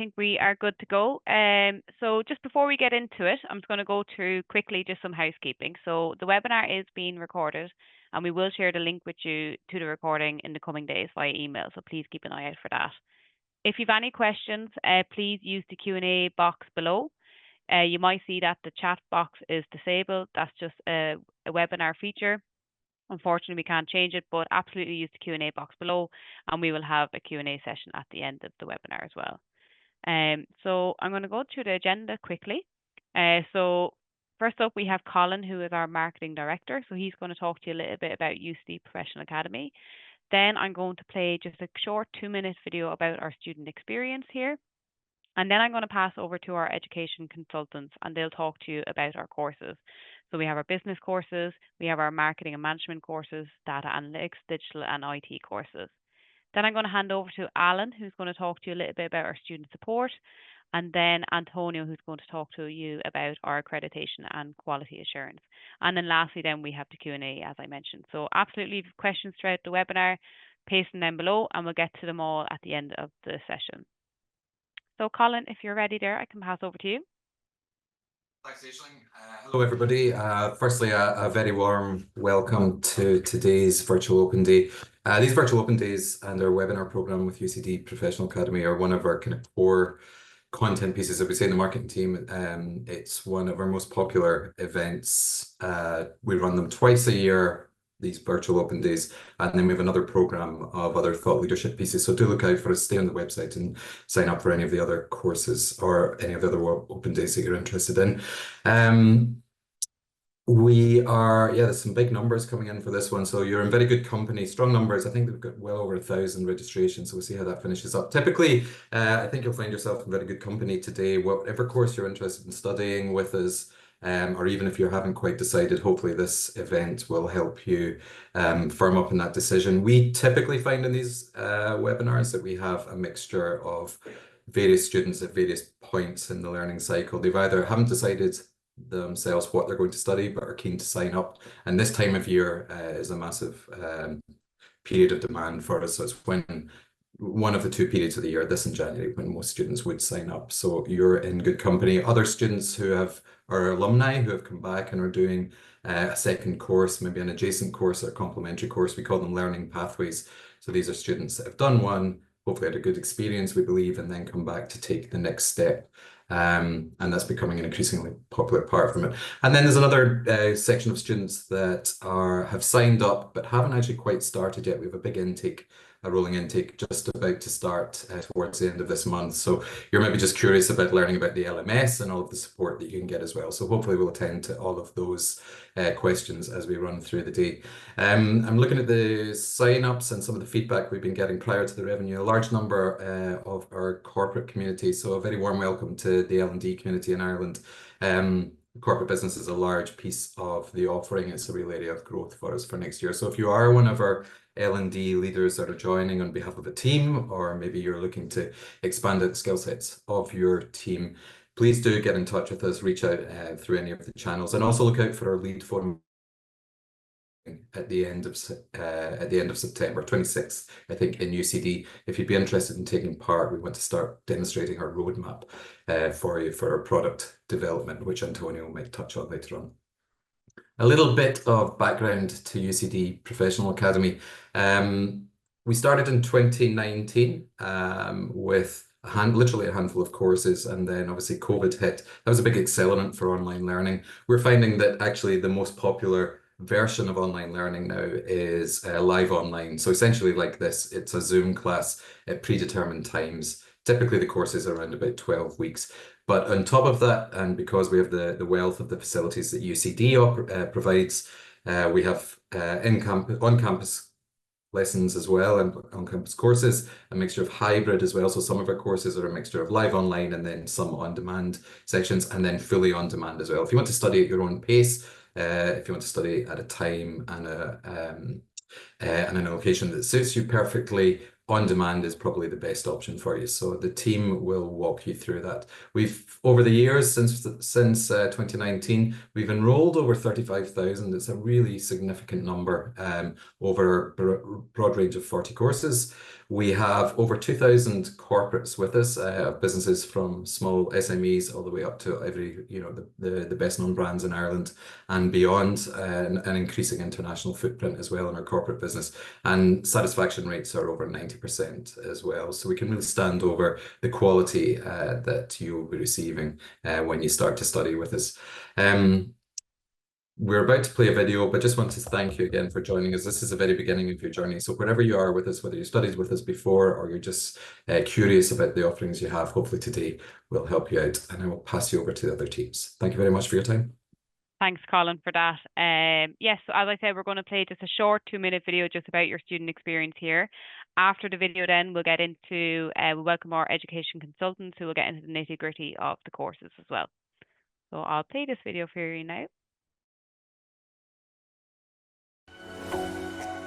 think we are good to go. So just before we get into it, I'm just going to go through quickly just some housekeeping. So the webinar is being recorded, and we will share the link with you to the recording in the coming days via email. So please keep an eye out for that. If you have any questions, please use the Q&A box below. You might see that the chat box is disabled. That's just a webinar feature. Unfortunately, we can't change it, but absolutely use the Q&A box below, and we will have a Q&A session at the end of the webinar as well. So I'm going to go through the agenda quickly. So first up, we have Colin, who is our marketing director. So he's going to talk to you a little bit about UCD Professional Academy. Then I'm going to play just a short 2-minute video about our student experience here. And then I'm going to pass over to our education consultants, and they'll talk to you about our courses. So we have our business courses, we have our marketing and management courses, data analytics, digital and IT courses. Then I'm going to hand over to Alan, who's going to talk to you a little bit about our student support, and then Antonio, who's going to talk to you about our accreditation and quality assurance. And then lastly, then we have the Q&A, as I mentioned. So absolutely leave questions throughout the webinar, paste them down below, and we'll get to them all at the end of the session. So Colin, if you're ready there, I can pass over to you. Thanks, Aisling. Hello, everybody. Firstly, a very warm welcome to today's Virtual Open Day. These Virtual Open Days and our webinar program with UCD Professional Academy are one of our kind of core content pieces that we say in the marketing team. It's one of our most popular events. We run them twice a year, these Virtual Open Days, and then we have another program of other thought leadership pieces. So do look out for us, stay on the website and sign up for any of the other courses or any of the other open days that you're interested in. There's some big numbers coming in for this one. So you're in very good company, strong numbers. I think we've got well over 1,000 registrations. So we'll see how that finishes up. Typically, I think you'll find yourself in very good company today. Whatever course you're interested in studying with us, or even if you haven't quite decided, hopefully this event will help you firm up in that decision. We typically find in these webinars that we have a mixture of various students at various points in the learning cycle. They've either haven't decided themselves what they're going to study, but are keen to sign up. And this time of year is a massive period of demand for us. So it's when one of the 2 periods of the year, this in January, when most students would sign up. So you're in good company. Other students who are alumni who have come back and are doing a second course, maybe an adjacent course or a complementary course. We call them learning pathways. So these are students that have done one, hopefully had a good experience, we believe, and then come back to take the next step. And that's becoming an increasingly popular part from it. And then there's another section of students that have signed up but haven't actually quite started yet. We have a big intake, a rolling intake just about to start towards the end of this month. So you're maybe just curious about learning about the LMS and all of the support that you can get as well. So hopefully we'll attend to all of those questions as we run through the day. I'm looking at the sign-ups and some of the feedback we've been getting prior to the revenue, a large number of our corporate community. So a very warm welcome to the L&D community in Ireland. Corporate business is a large piece of the offering. It's a real area of growth for us for next year. So if you are one of our L&D leaders that are joining on behalf of a team, or maybe you're looking to expand the skill sets of your team, please do get in touch with us, reach out through any of the channels, and also look out for our lead forum at the end of September 26th, I think, in UCD. If you'd be interested in taking part, we want to start demonstrating our roadmap for you for our product development, which Antonio might touch on later on. A little bit of background to UCD Professional Academy. We started in 2019 with literally a handful of courses, and then obviously COVID hit. That was a big accelerant for online learning. We're finding that actually the most popular version of online learning now is live online. So essentially like this, it's a Zoom class at predetermined times. Typically the courses are around about 12 weeks. But on top of that, and because we have the wealth of the facilities that UCD provides, we have on-campus lessons as well, and on-campus courses, a mixture of hybrid as well. So some of our courses are a mixture of live online and then some on-demand sections, and then fully on-demand as well. If you want to study at your own pace, if you want to study at a time and a location that suits you perfectly, on demand is probably the best option for you. So the team will walk you through that. We've, over the years, since 2019, we've enrolled over 35,000. It's a really significant number over a broad range of 40 courses. We have over 2,000 corporates with us, businesses from small SMEs all the way up to every, the best known brands in Ireland and beyond, an increasing international footprint as well in our corporate business. And satisfaction rates are over 90% as well. So we can really stand over the quality that you will be receiving when you start to study with us. We're about to play a video, but just want to thank you again for joining us. This is the very beginning of your journey. So wherever you are with us, whether you studied with us before or you're just curious about the offerings you have, hopefully today will help you out. And I will pass you over to the other teams. Thank you very much for your time. Thanks, Colin, for that. Yes, so as I said, we're going to play just a short 2-minute video just about your student experience here. After the video, then we'll get into, we'll welcome our education consultants who will get into the nitty-gritty of the courses as well. So I'll play this video for you now.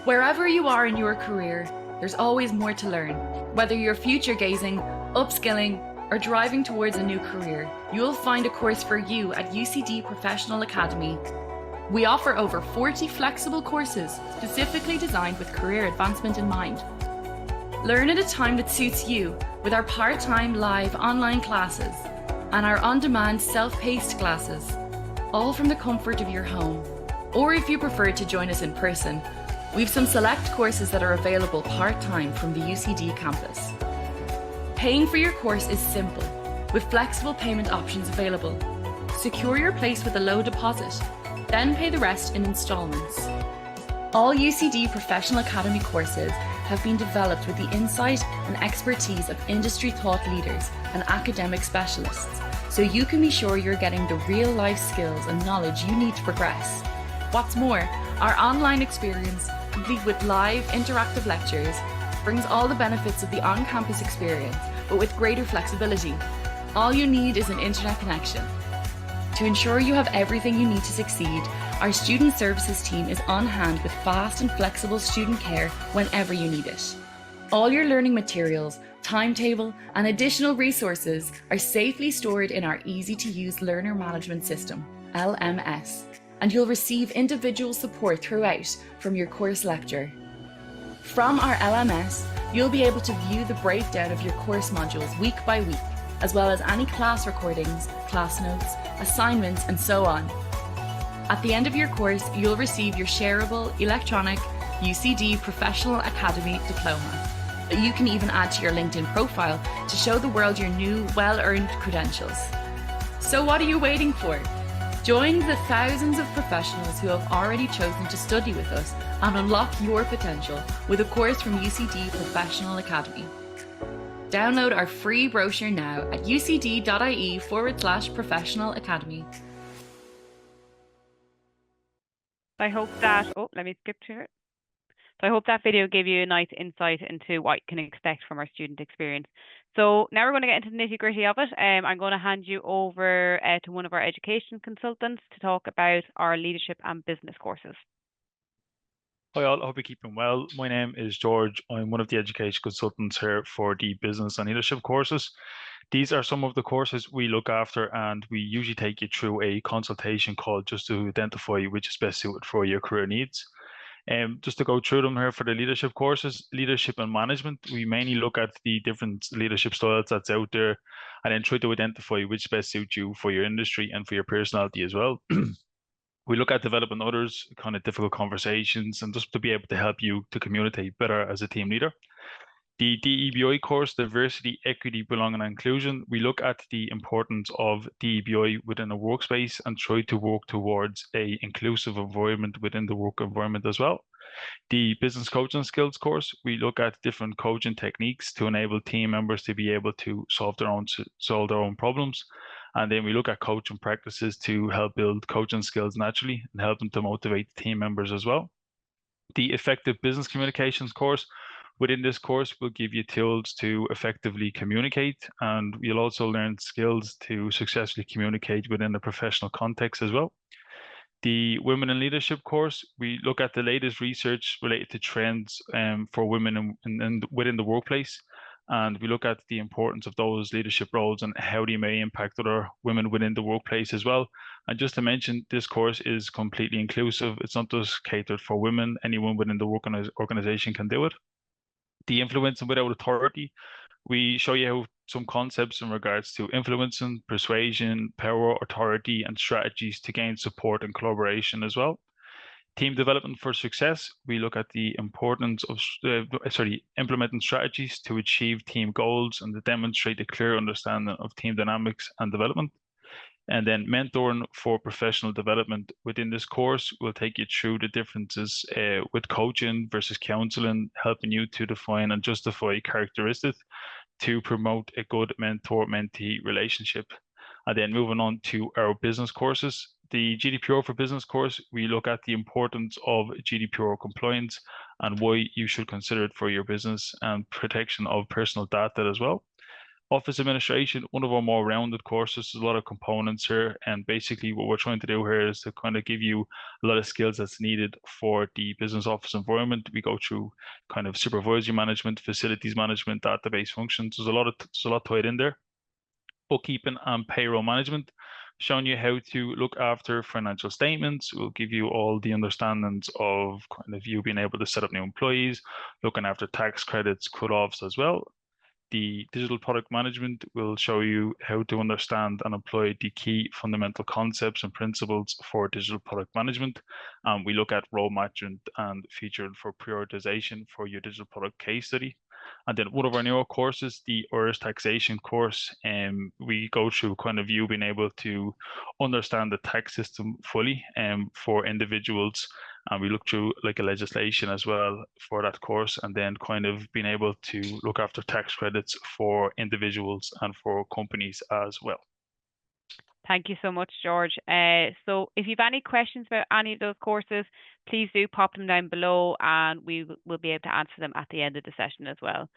Wherever you are in your career, there's always more to learn. Whether you're future gazing, upskilling, or driving towards a new career, you'll find a course for you at UCD Professional Academy. We offer over 40 flexible courses specifically designed with career advancement in mind. Learn at a time that suits you with our part-time live online classes and our on-demand self-paced classes, all from the comfort of your home. Or if you prefer to join us in person, we've some select courses that are available part-time from the UCD campus. Paying for your course is simple, with flexible payment options available. Secure your place with a low deposit, then pay the rest in installments. All UCD Professional Academy courses have been developed with the insight and expertise of industry-taught leaders and academic specialists, so you can be sure you're getting the real-life skills and knowledge you need to progress. What's more, our online experience, complete with live interactive lectures, brings all the benefits of the on-campus experience, but with greater flexibility. All you need is an internet connection. To ensure you have everything you need to succeed, our student services team is on hand with fast and flexible student care whenever you need it. All your learning materials, timetable, and additional resources are safely stored in our easy-to-use learner management system, LMS, and you'll receive individual support throughout from your course lecturer. From our LMS, you'll be able to view the breakdown of your course modules week by week, as well as any class recordings, class notes, assignments, and so on. At the end of your course, you'll receive your shareable electronic UCD Professional Academy diploma that you can even add to your LinkedIn profile to show the world your new, well-earned credentials. So what are you waiting for? Join the thousands of professionals who have already chosen to study with us and unlock your potential with a course from UCD Professional Academy. Download our free brochure now at ucd.ie/professional academy. I hope that, let me skip to it. So I hope that video gave you a nice insight into what you can expect from our student experience. So now we're going to get into the nitty-gritty of it. I'm going to hand you over to one of our education consultants to talk about our leadership and business courses. Hi all, I hope you're keeping well. My name is George. I'm one of the education consultants here for the business and leadership courses. These are some of the courses we look after, and we usually take you through a consultation call just to identify which is best suited for your career needs. Just to go through them here for the leadership courses, leadership and management, we mainly look at the different leadership styles that's out there and then try to identify which best suits you for your industry and for your personality as well. We look at developing others, kind of difficult conversations, and just to be able to help you to communicate better as a team leader. The DEBI course, Diversity, Equity, Belonging and Inclusion, we look at the importance of DEBI within a workspace and try to work towards an inclusive environment within the work environment as well. The Business Coaching Skills course, we look at different coaching techniques to enable team members to be able to solve their own problems. And then we look at coaching practices to help build coaching skills naturally and help them to motivate team members as well. The Effective Business Communications course, within this course, will give you tools to effectively communicate, and you'll also learn skills to successfully communicate within a professional context as well. The Women in Leadership course, we look at the latest research related to trends for women within the workplace. And we look at the importance of those leadership roles and how they may impact other women within the workplace as well. And just to mention, this course is completely inclusive. It's not just catered for women. Anyone within the organization can do it. The influencing without authority, we show you how some concepts in regards to influencing, persuasion, power, authority, and strategies to gain support and collaboration as well. Team development for success, we look at the importance of implementing strategies to achieve team goals and to demonstrate a clear understanding of team dynamics and development. And then mentoring for professional development. Within this course, we'll take you through the differences with coaching versus counseling, helping you to define and justify characteristics to promote a good mentor-mentee relationship. And then moving on to our business courses. The GDPR for Business course, we look at the importance of GDPR compliance and why you should consider it for your business, and protection of personal data as well. Office administration, one of our more rounded courses. There's a lot of components here, and basically what we're trying to do here is to kind of give you a lot of skills that's needed for the business office environment. We go through kind of supervisory management, facilities management, database functions. There's a lot tied in there. Bookkeeping and payroll management, showing you how to look after financial statements. We'll give you all the understandings of kind of you being able to set up new employees, looking after tax credits, cut-offs as well. The digital product management will show you how to understand and employ the key fundamental concepts and principles for digital product management. We look at role management and featured for prioritization for your digital product case study. And then one of our newer courses, the Irish taxation course, we go through kind of you being able to understand the tax system fully for individuals. And we look through like a legislation as well for that course, and then kind of being able to look after tax credits for individuals and for companies as well. Thank you so much, George. So if you have any questions about any of those courses, please do pop them down below, and we will be able to answer them at the end of the session as well.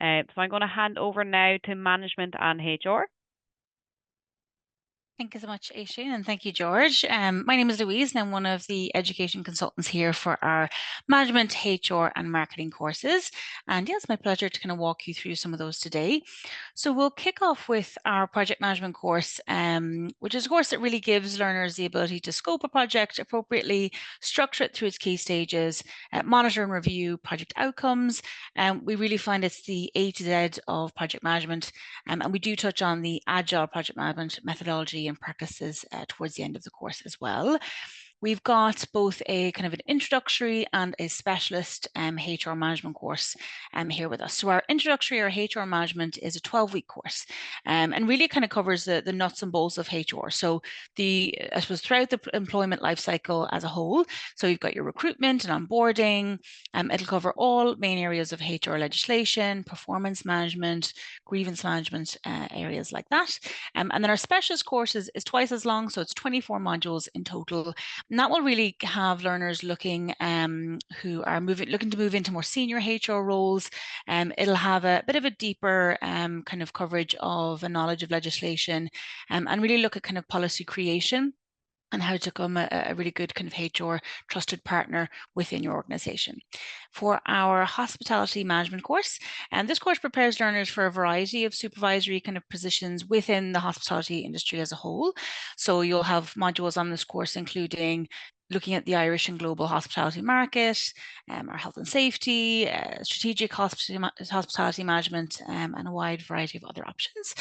So I'm going to hand over now to management and HR. Thank you so much, Aishin, and thank you, George. My name is Louise, and I'm one of the education consultants here for our management, HR, and marketing courses. And yeah, it's my pleasure to kind of walk you through some of those today. So we'll kick off with our project management course, which is a course that really gives learners the ability to scope a project appropriately, structure it through its key stages, monitor and review project outcomes. We really find it's the A to Z of project management, and we do touch on the agile project management methodology and practices towards the end of the course as well. We've got both a kind of an introductory and a specialist HR management course here with us. So our introductory or HR management is a 12-week course, and really kind of covers the nuts and bolts of HR. So I suppose throughout the employment life cycle as a whole. So you've got your recruitment and onboarding. It'll cover all main areas of HR legislation, performance management, grievance management, areas like that. And then our specialist course is twice as long, so it's 24 modules in total. And that will really have learners looking who are looking to move into more senior HR roles. It'll have a bit of a deeper kind of coverage of a knowledge of legislation, and really look at kind of policy creation and how to become a really good kind of HR trusted partner within your organization. For our hospitality management course, and this course prepares learners for a variety of supervisory kind of positions within the hospitality industry as a whole. So you'll have modules on this course, including looking at the Irish and global hospitality market, our health and safety, strategic hospitality management, and a wide variety of other options.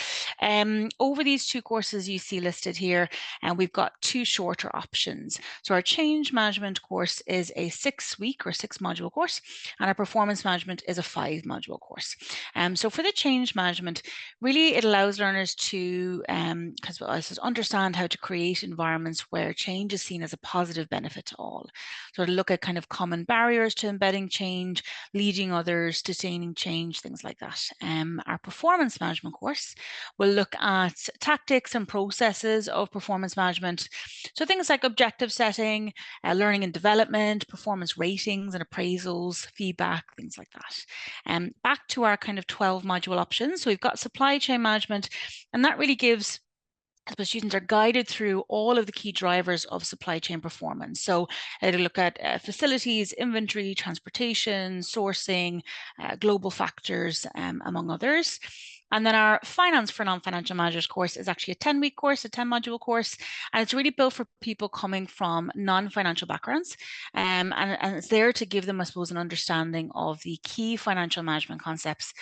Over these two courses you see listed here, and we've got two shorter options. So our change management course is a 6-week or 6-module course, and our performance management is a 5-module course. So for the change management, really it allows learners to understand how to create environments where change is seen as a positive benefit to all. So to look at kind of common barriers to embedding change, leading others, sustaining change, things like that. Our performance management course will look at tactics and processes of performance management. So things like objective setting, learning and development, performance ratings and appraisals, feedback, things like that. Back to our kind of 12 module options. So we've got supply chain management, and that really gives students are guided through all of the key drivers of supply chain performance. So to look at facilities, inventory, transportation, sourcing, global factors, among others. And then our Finance for Non-Financial Managers course is actually a 10-week course, a 10-module course, and it's really built for people coming from non-financial backgrounds. And it's there to give them, I suppose, an understanding of the key financial management concepts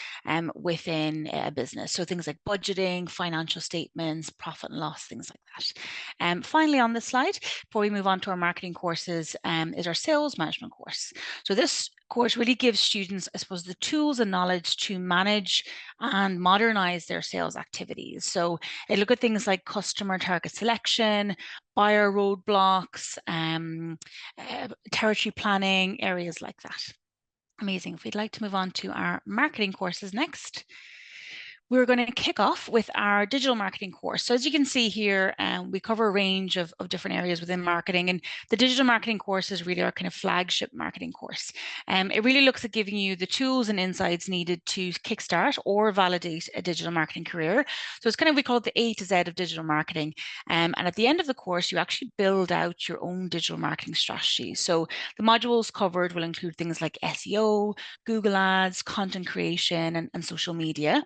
within a business. So things like budgeting, financial statements, profit and loss, things like that. Finally, on this slide, before we move on to our marketing courses, is our sales management course. So this course really gives students, I suppose, the tools and knowledge to manage and modernize their sales activities. So they look at things like customer target selection, buyer roadblocks, territory planning, areas like that. Amazing. If we'd like to move on to our marketing courses next. We're going to kick off with our digital marketing course. So as you can see here, we cover a range of different areas within marketing, and the digital marketing course is really our kind of flagship marketing course. It really looks at giving you the tools and insights needed to kickstart or validate a digital marketing career. So it's kind of, we call it the A to Z of digital marketing. And at the end of the course, you actually build out your own digital marketing strategy. So the modules covered will include things like SEO, Google Ads, content creation, and social media.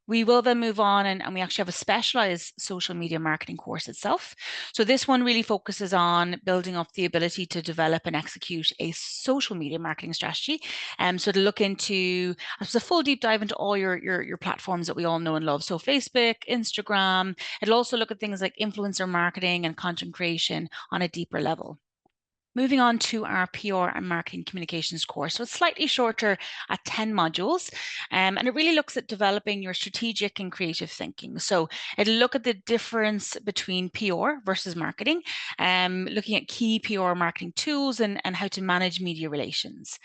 We will then move on and we actually have a specialized social media marketing course itself. So this one really focuses on building up the ability to develop and execute a social media marketing strategy. So to look into a full deep dive into all your platforms that we all know and love. So Facebook, Instagram. It'll also look at things like influencer marketing and content creation on a deeper level. Moving on to our PR and marketing communications course. So it's slightly shorter at 10 modules, and it really looks at developing your strategic and creative thinking. So it'll look at the difference between PR versus marketing, looking at key PR marketing tools and how to manage media relations.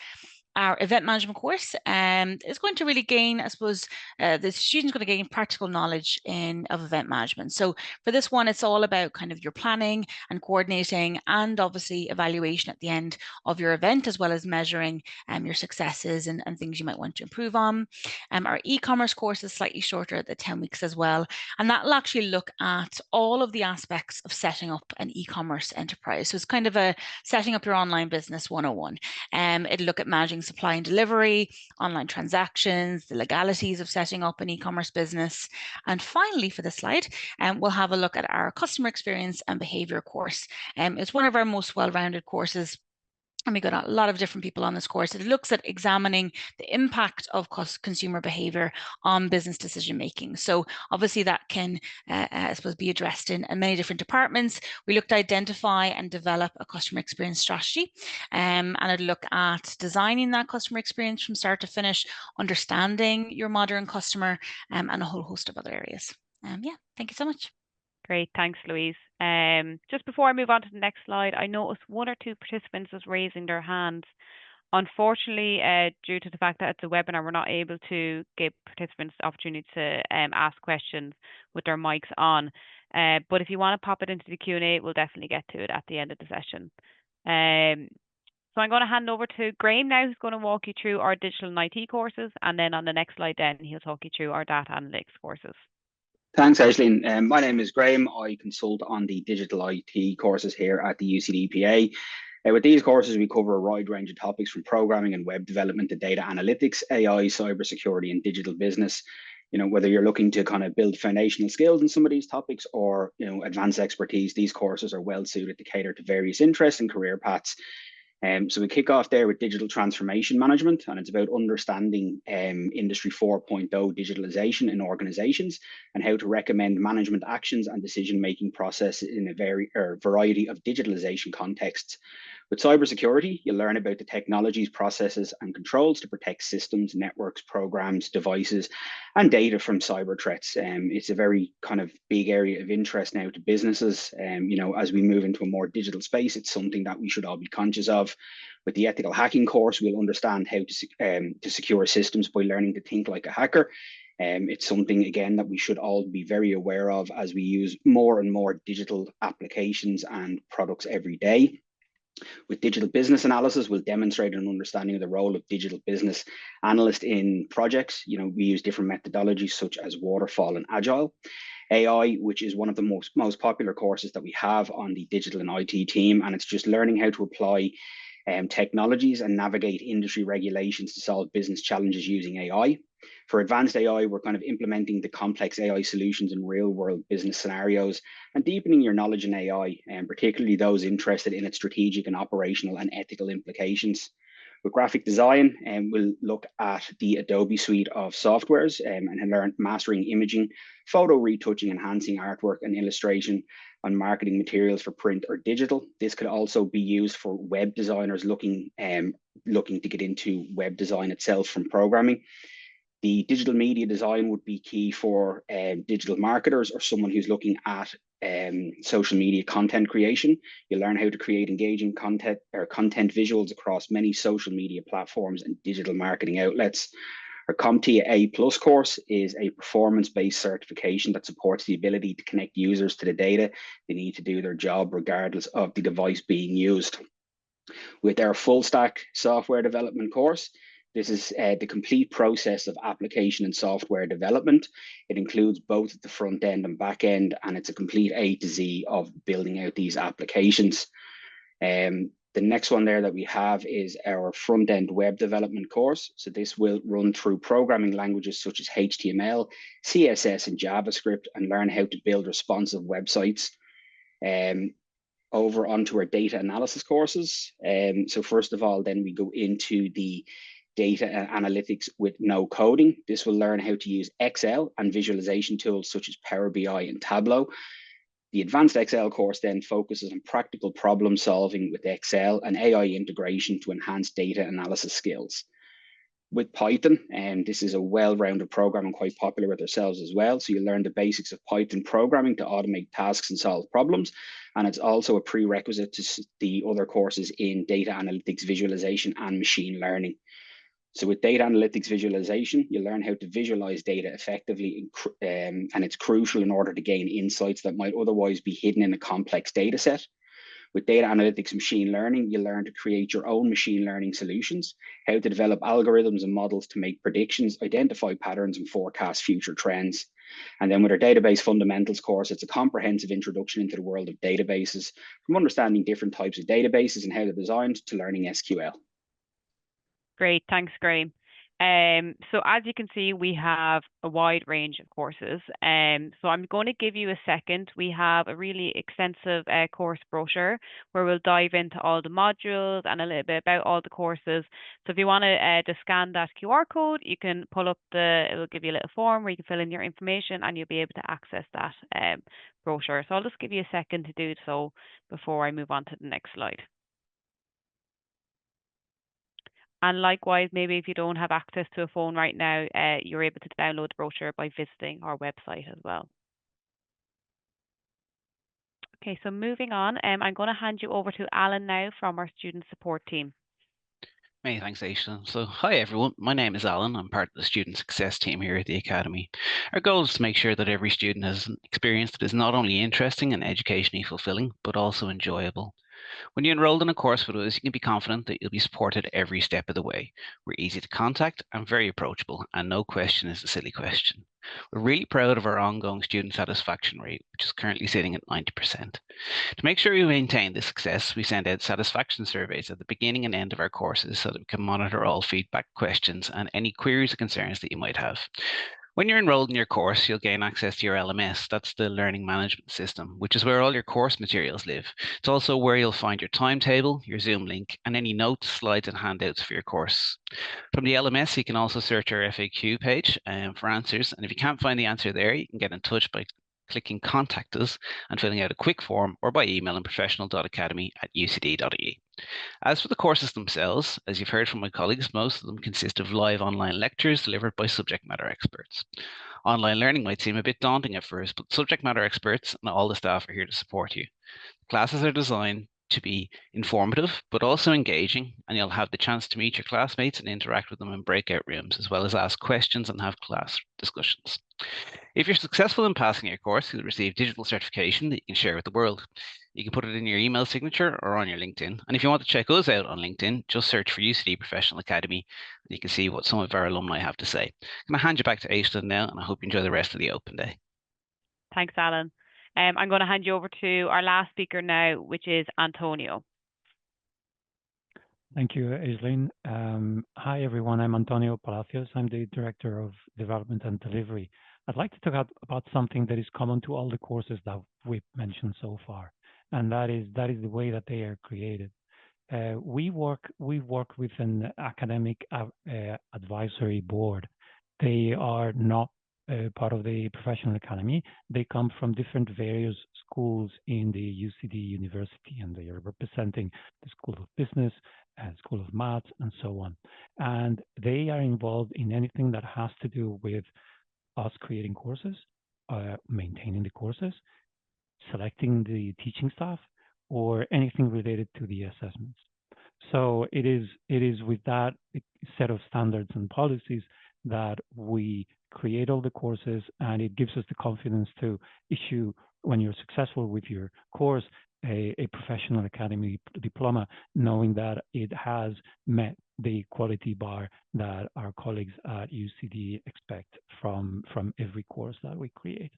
Our event management course is going to really gain, I suppose, the student's going to gain practical knowledge of event management. So for this one, it's all about kind of your planning and coordinating and obviously evaluation at the end of your event, as well as measuring your successes and things you might want to improve on. Our e-commerce course is slightly shorter at the 10 weeks as well. And that will actually look at all of the aspects of setting up an e-commerce enterprise. So it's kind of a setting up your online business 101. It'll look at managing supply and delivery, online transactions, the legalities of setting up an e-commerce business. And finally, for this slide, we'll have a look at our customer experience and behavior course. It's one of our most well-rounded courses. And we got a lot of different people on this course. It looks at examining the impact of consumer behavior on business decision making. So obviously that can, I suppose, be addressed in many different departments. We looked to identify and develop a customer experience strategy, and I'd look at designing that customer experience from start to finish, understanding your modern customer, and a whole host of other areas. Yeah, thank you so much. Great, thanks, Louise. Just before I move on to the next slide, I noticed one or two participants was raising their hands. Unfortunately, due to the fact that it's a webinar, we're not able to give participants the opportunity to ask questions with their mics on. But if you want to pop it into the Q&A, we'll definitely get to it at the end of the session. So I'm going to hand over to Graham now, who's going to walk you through our digital and IT courses. And then on the next slide, then he'll talk you through our data analytics courses. Thanks, Aisling. My name is Graham. I consult on the digital IT courses here at the UCD PA. With these courses, we cover a wide range of topics from programming and web development to data analytics, AI, cybersecurity, and digital business. You know, whether you're looking to kind of build foundational skills in some of these topics or, you know, advanced expertise, these courses are well suited to cater to various interests and career paths. So we kick off there with digital transformation management, and it's about understanding Industry 4.0 digitalization in organizations and how to recommend management actions and decision-making processes in a variety of digitalization contexts. With cybersecurity, you'll learn about the technologies, processes, and controls to protect systems, networks, programs, devices, and data from cyber threats. It's a very kind of big area of interest now to businesses. You know, as we move into a more digital space, it's something that we should all be conscious of. With the ethical hacking course, we'll understand how to secure systems by learning to think like a hacker. It's something, again, that we should all be very aware of as we use more and more digital applications and products every day. With digital business analysis, we'll demonstrate an understanding of the role of digital business analyst in projects. You know, we use different methodologies such as waterfall and agile. AI, which is one of the most popular courses that we have on the digital and IT team, and it's just learning how to apply technologies and navigate industry regulations to solve business challenges using AI. For advanced AI, we're kind of implementing the complex AI solutions in real world business scenarios and deepening your knowledge in AI, and particularly those interested in its strategic and operational and ethical implications. With graphic design, we'll look at the Adobe suite of softwares and learn mastering imaging, photo retouching, enhancing artwork and illustration on marketing materials for print or digital. This could also be used for web designers looking to get into web design itself from programming. The digital media design would be key for digital marketers or someone who's looking at social media content creation. You learn how to create engaging content or content visuals across many social media platforms and digital marketing outlets. Our CompTIA A+ course is a performance-based certification that supports the ability to connect users to the data they need to do their job regardless of the device being used. With our full stack software development course, this is the complete process of application and software development. It includes both the front end and back end, and it's a complete A to Z of building out these applications. The next one there that we have is our front end web development course. So this will run through programming languages such as HTML, CSS, and JavaScript, and learn how to build responsive websites. Over onto our data analysis courses. So first of all, then we go into the data analytics with no coding. This will learn how to use Excel and visualization tools such as Power BI and Tableau. The advanced Excel course then focuses on practical problem solving with Excel and AI integration to enhance data analysis skills. With Python, and this is a well-rounded program and quite popular with ourselves as well. So you learn the basics of Python programming to automate tasks and solve problems. And it's also a prerequisite to the other courses in data analytics, visualization, and machine learning. So with data analytics visualization, you learn how to visualize data effectively, and it's crucial in order to gain insights that might otherwise be hidden in a complex data set. With data analytics and machine learning, you learn to create your own machine learning solutions, how to develop algorithms and models to make predictions, identify patterns, and forecast future trends. And then with our database fundamentals course, it's a comprehensive introduction into the world of databases, from understanding different types of databases and how they're designed to learning SQL. Great, thanks, Graham. So as you can see, we have a wide range of courses. So I'm going to give you a second. We have a really extensive course brochure where we'll dive into all the modules and a little bit about all the courses. So if you want to just scan that QR code, you can pull up it will give you a little form where you can fill in your information and you'll be able to access that brochure. So I'll just give you a second to do so before I move on to the next slide. And likewise, maybe if you don't have access to a phone right now, you're able to download the brochure by visiting our website as well. Okay, so moving on, I'm going to hand you over to Alan now from our student support team. Many thanks, Aisha. So, hi everyone, my name is Alan. I'm part of the student success team here at the Academy. Our goal is to make sure that every student has an experience that is not only interesting and educationally fulfilling, but also enjoyable. When you enrolled in a course with us, you can be confident that you'll be supported every step of the way. We're easy to contact and very approachable, and no question is a silly question. We're really proud of our ongoing student satisfaction rate, which is currently sitting at 90%. To make sure we maintain this success, we send out satisfaction surveys at the beginning and end of our courses so that we can monitor all feedback, questions, and any queries or concerns that you might have. When you're enrolled in your course, you'll gain access to your LMS. That's the Learning Management System, which is where all your course materials live. It's also where you'll find your timetable, your Zoom link, and any notes, slides, and handouts for your course. From the LMS, you can also search our FAQ page for answers. And if you can't find the answer there, you can get in touch by clicking Contact Us and filling out a quick form, or by emailing professional.academy@ucd.ie. As for the courses themselves, as you've heard from my colleagues, most of them consist of live online lectures delivered by subject matter experts. Online learning might seem a bit daunting at first, but subject matter experts and all the staff are here to support you. Classes are designed to be informative, but also engaging, and you'll have the chance to meet your classmates and interact with them in breakout rooms, as well as ask questions and have class discussions. If you're successful in passing your course, you'll receive digital certification that you can share with the world. You can put it in your email signature or on your LinkedIn. And if you want to check us out on LinkedIn, just search for UCD Professional Academy, and you can see what some of our alumni have to say. I'm going to hand you back to Aisha now, and I hope you enjoy the rest of the open day. Thanks, Alan. I'm going to hand you over to our last speaker now, which is Antonio. Thank you, Aislinn. Hi, everyone. I'm Antonio Palacios. I'm the Director of Development and Delivery. I'd like to talk about something that is common to all the courses that we've mentioned so far, and that is the way that they are created. We work with an academic advisory board. They are not part of the Professional Academy. They come from different various schools in the UCD University, and they are representing the School of Business, School of Maths, and so on. And they are involved in anything that has to do with us creating courses, maintaining the courses, selecting the teaching staff, or anything related to the assessments. So it is with that set of standards and policies that we create all the courses, and it gives us the confidence to issue, when you're successful with your course, a professional academy diploma, knowing that it has met the quality bar that our colleagues at UCD expect from every course that we create.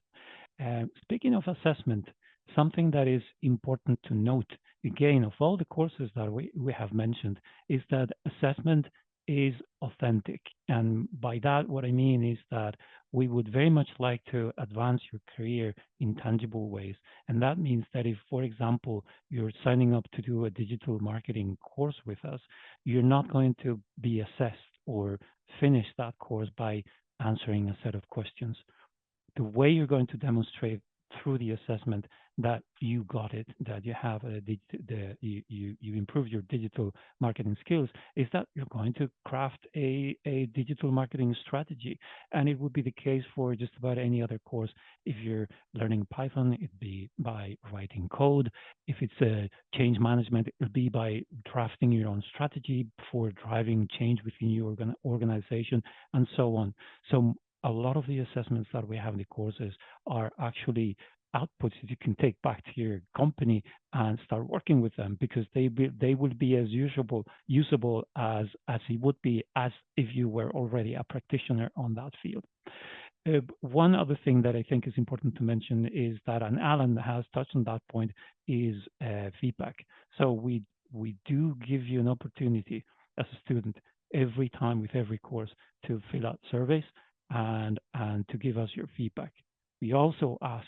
Speaking of assessment, something that is important to note, again, of all the courses that we have mentioned, is that assessment is authentic. And by that, what I mean is that we would very much like to advance your career in tangible ways. And that means that if, for example, you're signing up to do a digital marketing course with us, you're not going to be assessed or finish that course by answering a set of questions. The way you're going to demonstrate through the assessment that you got it, that you have you improve your digital marketing skills, is that you're going to craft a digital marketing strategy. And it would be the case for just about any other course. If you're learning Python, it'd be by writing code. If it's a change management, it'll be by drafting your own strategy for driving change within your organization, and so on. So a lot of the assessments that we have in the courses are actually outputs that you can take back to your company and start working with them, because they will be as usable as it would be as if you were already a practitioner on that field. One other thing that I think is important to mention is that, and Alan has touched on that point, is feedback. So we do give you an opportunity as a student every time with every course to fill out surveys and to give us your feedback. We also ask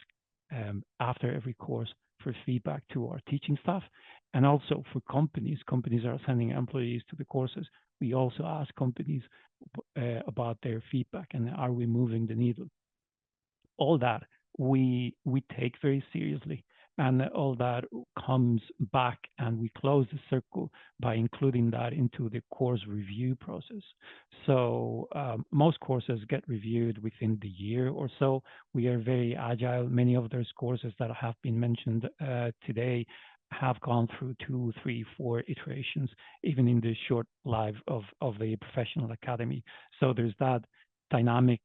after every course for feedback to our teaching staff, and also for companies. Companies are sending employees to the courses. We also ask companies about their feedback and are we moving the needle. All that we take very seriously, and all that comes back, and we close the circle by including that into the course review process. So most courses get reviewed within the year or so. We are very agile. Many of those courses that have been mentioned today have gone through 2, 3, 4 iterations, even in the short life of the Professional Academy. So there's that dynamic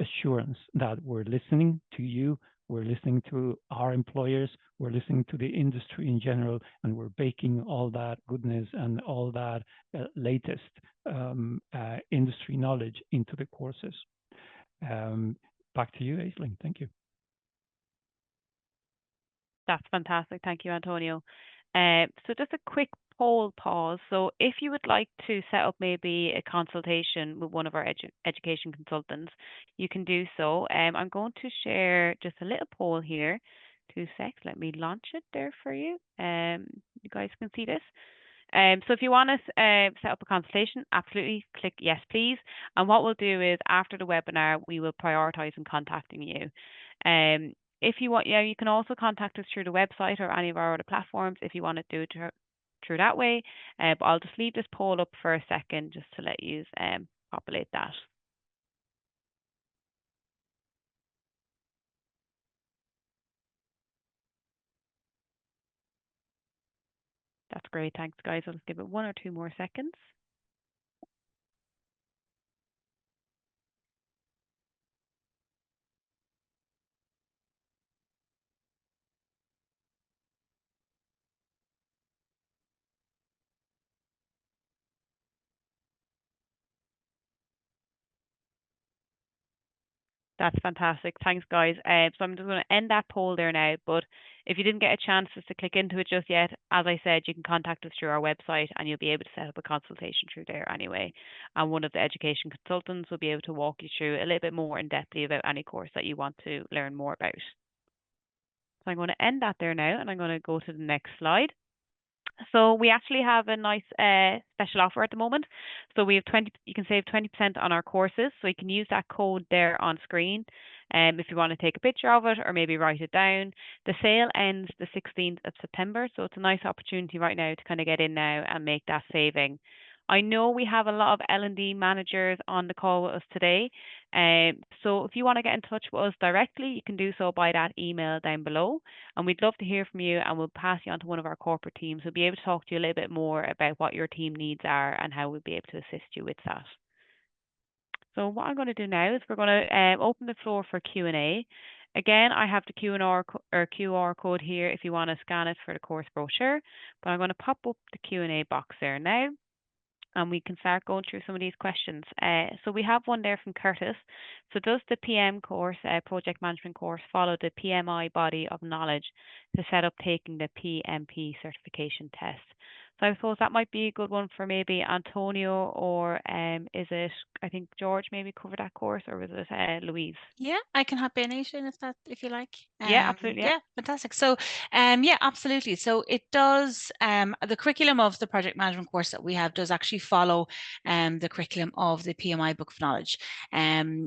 assurance that we're listening to you, we're listening to our employers, we're listening to the industry in general, and we're baking all that goodness and all that latest industry knowledge into the courses. Back to you, Aislinn. Thank you. That's fantastic. Thank you, Antonio. So just a quick poll pause. So if you would like to set up maybe a consultation with one of our education consultants, you can do so. I'm going to share just a little poll here. 2 seconds. Let me launch it there for you. You guys can see this. So if you want to set up a consultation, absolutely click yes, please. And what we'll do is after the webinar, we will prioritize in contacting you. If you want, you can also contact us through the website or any of our other platforms if you want to do it through that way. But I'll just leave this poll up for a second just to let you populate that. That's great. Thanks, guys. I'll just give it 1 or 2 more seconds. That's fantastic. Thanks, guys. So I'm just going to end that poll there now. But If you didn't get a chance to click into it just yet, as I said, you can contact us through our website and you'll be able to set up a consultation through there anyway. And one of the education consultants will be able to walk you through a little bit more in depthly about any course that you want to learn more about. So I'm going to end that there now, and I'm going to go to the next slide. So we actually have a nice special offer at the moment. So we have you can save 20% on our courses. So you can use that code there on screen if you want to take a picture of it or maybe write it down. The sale ends the 16th of September. So it's a nice opportunity right now to kind of get in now and make that saving. I know we have a lot of L&D managers on the call with us today. So if you want to get in touch with us directly, you can do so by that email down below. And we'd love to hear from you, and we'll pass you on to one of our corporate teams who'll be able to talk to you a little bit more about what your team needs are and how we'll be able to assist you with that. So what I'm going to do now is we're going to open the floor for Q&A. Again, I have the QR code here if you want to scan it for the course brochure, but I'm going to pop up the Q&A box there now, and we can start going through some of these questions. So we have one there from Curtis. So does the PM course, project management course, follow the PMI body of knowledge to set up taking the PMP certification test? So I suppose that might be a good one for maybe Antonio, or is it, I think George maybe covered that course, or was it Louise? Yeah, I can hop in, Aisling, if you like. Yeah, absolutely. Yeah, fantastic. So, yeah, absolutely. So it does, the curriculum of the project management course that we have does actually follow the curriculum of the PMI Book of Knowledge.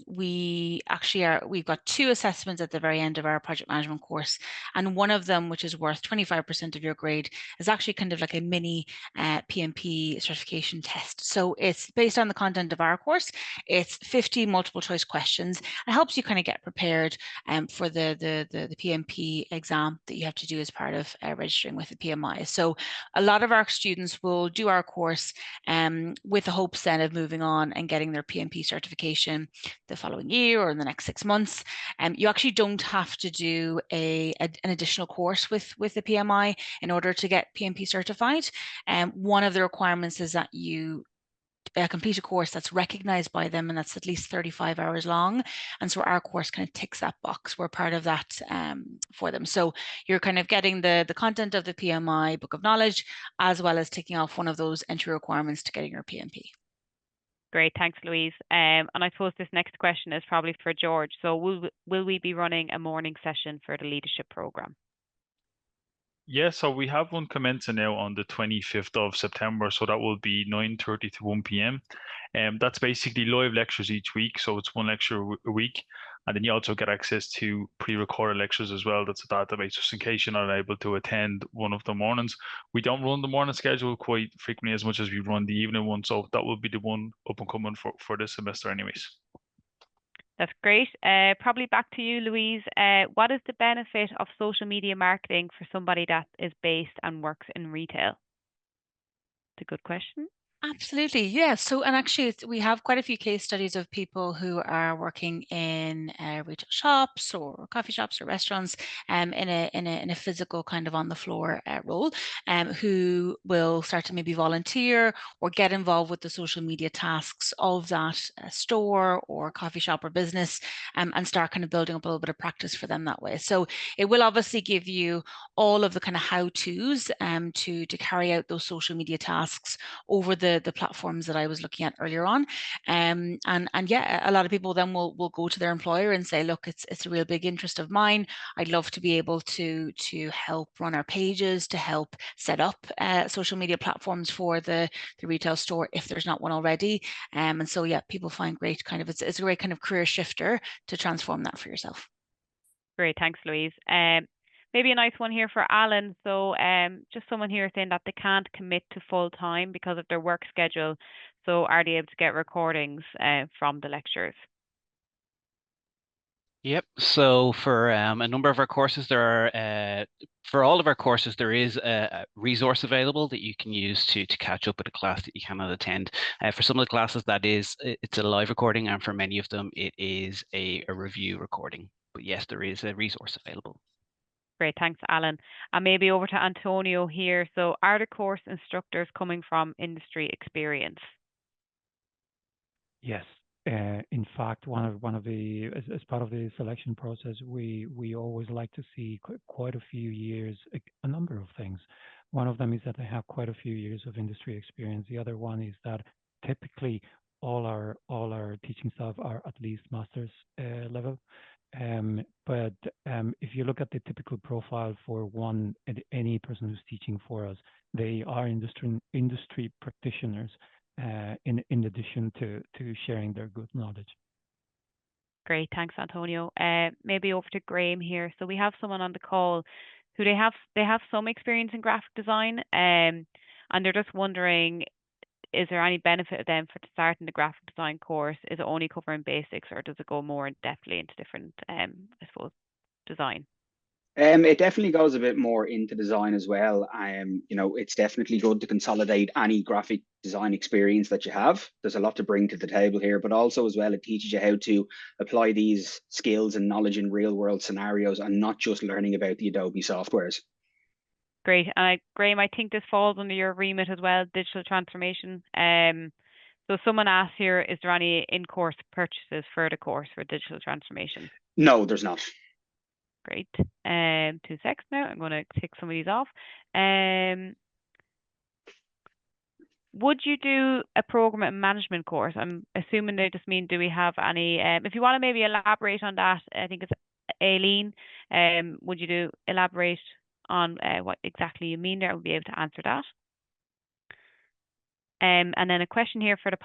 We've got 2 assessments at the very end of our project management course, and one of them, which is worth 25% of your grade, is actually kind of like a mini PMP certification test. So it's based on the content of our course. It's 50 multiple choice questions. It helps you kind of get prepared for the PMP exam that you have to do as part of registering with the PMI. So a lot of our students will do our course with the hopes then of moving on and getting their PMP certification the following year or in the next 6 months. You actually don't have to do an additional course with the PMI in order to get PMP certified. One of the requirements is that you complete a course that's recognized by them and that's at least 35 hours long. And so our course kind of ticks that box. We're part of that for them. So you're kind of getting the content of the PMI Book of Knowledge, as well as ticking off one of those entry requirements to getting your PMP. Great, thanks, Louise. And I suppose this next question is probably for George. So will we be running a morning session for the leadership program? Yeah, so we have one commencing now on the 25th of September. So that will be 9:30 to 1 p.m. That's basically live lectures each week. So it's 1 lecture a week. And then you also get access to pre-recorded lectures as well. That's a database, just in case you're not able to attend one of the mornings. We don't run the morning schedule quite frequently as much as we run the evening one. So that will be the one up and coming for this semester anyways. That's great. Probably back to you, Louise. What is the benefit of social media marketing for somebody that is based and works in retail? It's a good question. Absolutely, yeah. So, and actually, we have quite a few case studies of people who are working in retail shops or coffee shops or restaurants, in a physical kind of on the floor role, who will start to maybe volunteer or get involved with the social media tasks of that store or coffee shop or business, and start kind of building up a little bit of practice for them that way. So it will obviously give you all of the kind of how-tos to carry out those social media tasks over the platforms that I was looking at earlier on. And yeah, a lot of people then will go to their employer and say, look, it's a real big interest of mine. I'd love to be able to help run our pages, to help set up social media platforms for the retail store if there's not one already. And so yeah, people find great kind of, it's a great kind of career shifter to transform that for yourself. Great, thanks, Louise. Maybe a nice one here for Alan. So just someone here saying that they can't commit to full time because of their work schedule. So are they able to get recordings from the lectures? Yep. So for a number of our courses, for all of our courses, there is a resource available that you can use to catch up with a class that you cannot attend. For some of the classes, it's a live recording, and for many of them, it is a review recording. But yes, there is a resource available. Great, thanks, Alan. And maybe over to Antonio here. So are the course instructors coming from industry experience? Yes, in fact, as part of the selection process, we always like to see quite a few years, a number of things. One of them is that they have quite a few years of industry experience. The other one is that typically all our teaching staff are at least master's level. But if you look at the typical profile for any person who's teaching for us, they are industry practitioners, in addition to sharing their good knowledge. Great, thanks, Antonio. Maybe over to Graham here. So we have someone on the call who they have some experience in graphic design, and they're just wondering, is there any benefit of them for starting the graphic design course? Is it only covering basics, or does it go more in depthly into different, I suppose, design? It definitely goes a bit more into design as well. You know, it's definitely good to consolidate any graphic design experience that you have. There's a lot to bring to the table here, but also as well, it teaches you how to apply these skills and knowledge in real world scenarios and not just learning about the Adobe softwares. Great. Graham, I think this falls under your remit as well, digital transformation. So someone asked here, is there any in-course purchases for the course for digital transformation? No, there's not. Great. 2 seconds now. I'm going to tick some of these off. Would you do a program management course? I'm assuming they just mean, do we have any? If you want to maybe elaborate on that, I think it's Aileen. Would you elaborate on what exactly you mean there? I would be able to answer that. And then a question here for the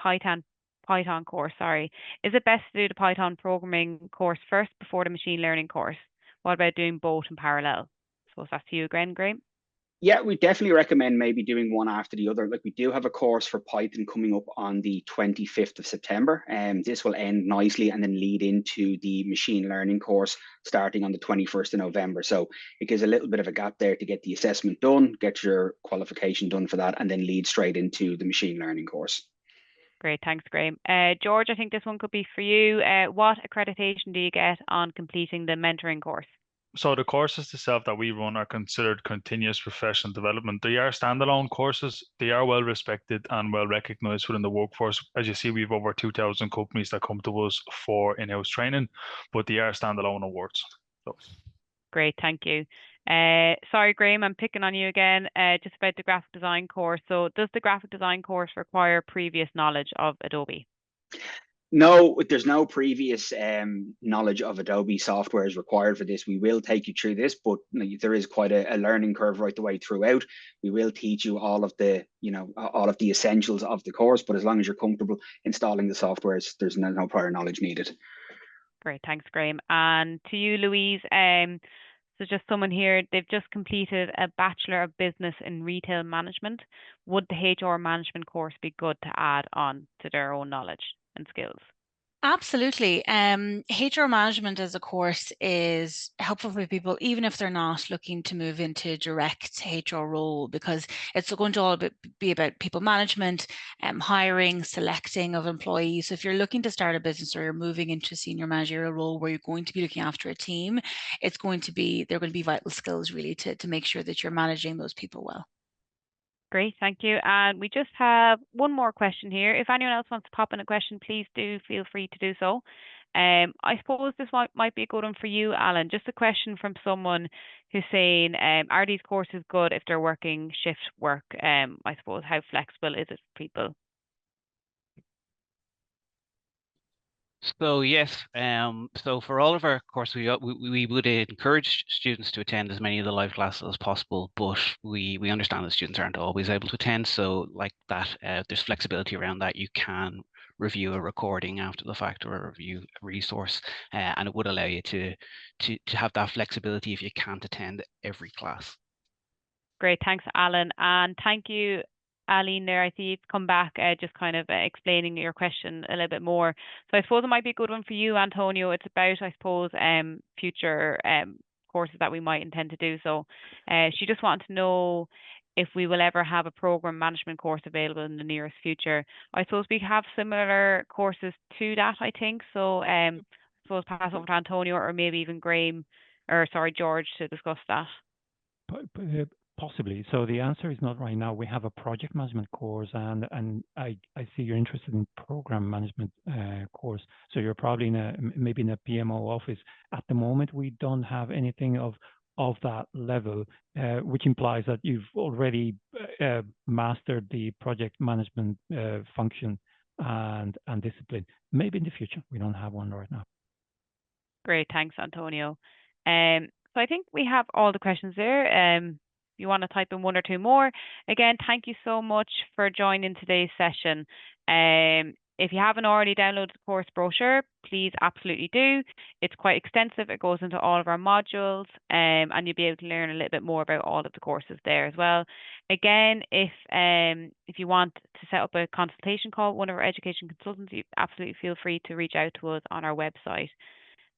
Python course. Sorry, is it best to do the Python programming course first before the machine learning course? What about doing both in parallel? I suppose that's to you again, Graham. Yeah, we definitely recommend maybe doing one after the other. Like, we do have a course for Python coming up on the 25th of September, and this will end nicely and then lead into the machine learning course starting on the 21st of November. So it gives a little bit of a gap there to get the assessment done, get your qualification done for that, and then lead straight into the machine learning course. Great, thanks, Graham. George, I think this one could be for you. What accreditation do you get on completing the mentoring course? So the courses themselves that we run are considered continuous professional development. They are standalone courses. They are well respected and well recognized within the workforce. As you see, we have over 2,000 companies that come to us for in-house training, but they are standalone awards. So. Great, thank you. Sorry, Graham, I'm picking on you again, just about the graphic design course. So does the graphic design course require previous knowledge of Adobe? No, there's no previous knowledge of Adobe software is required for this. We will take you through this, but there is quite a learning curve right the way throughout. We will teach you all of the, all of the essentials of the course, but as long as you're comfortable installing the softwares, there's no prior knowledge needed. Great, thanks, Graham. And to you, Louise, so just someone here, they've just completed a Bachelor of Business in Retail Management. Would the HR management course be good to add on to their own knowledge and skills? Absolutely. HR management as a course is helpful for people, even if they're not looking to move into direct HR role, because it's going to all be about people management, hiring, selecting of employees. So if you're looking to start a business or you're moving into a senior managerial role where you're going to be looking after a team, they're going to be vital skills really to make sure that you're managing those people well. Great, thank you. And we just have one more question here. If anyone else wants to pop in a question, please do feel free to do so. I suppose this might be a good one for you, Alan. Just a question from someone who's saying, are these courses good if they're working shift work? I suppose, how flexible is it for people? So yes, so for all of our courses, we would encourage students to attend as many of the live classes as possible, but we understand that students aren't always able to attend. So like that, there's flexibility around that. You can review a recording after the fact or review a resource, and it would allow you to have that flexibility if you can't attend every class. Great, thanks, Alan, and thank you, Aline, there. I see you've come back just kind of explaining your question a little bit more. So I suppose it might be a good one for you, Antonio. It's about, I suppose, future courses that we might intend to do. So she just wanted to know if we will ever have a program management course available in the nearest future. I suppose we have similar courses to that, I think. So I suppose pass over to Antonio or maybe even Graham, or sorry, George, to discuss that. Possibly. So the answer is not right now. We have a project management course, and I see you're interested in program management course. So you're probably maybe in a PMO office. At the moment, we don't have anything of that level, which implies that you've already mastered the project management function and discipline. Maybe in the future. We don't have one right now. Great, thanks, Antonio. So I think we have all the questions there. If you want to type in one or two more, again, thank you so much for joining today's session. If you haven't already downloaded the course brochure, please absolutely do. It's quite extensive. It goes into all of our modules, and you'll be able to learn a little bit more about all of the courses there as well. Again, if you want to set up a consultation call with one of our education consultants, you absolutely feel free to reach out to us on our website.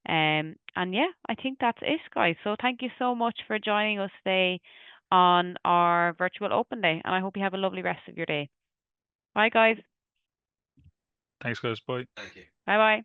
And yeah, I think that's it, guys. So thank you so much for joining us today on our virtual open day, and I hope you have a lovely rest of your day. Bye, guys. Thanks, guys. Bye. Thank you. Bye-bye.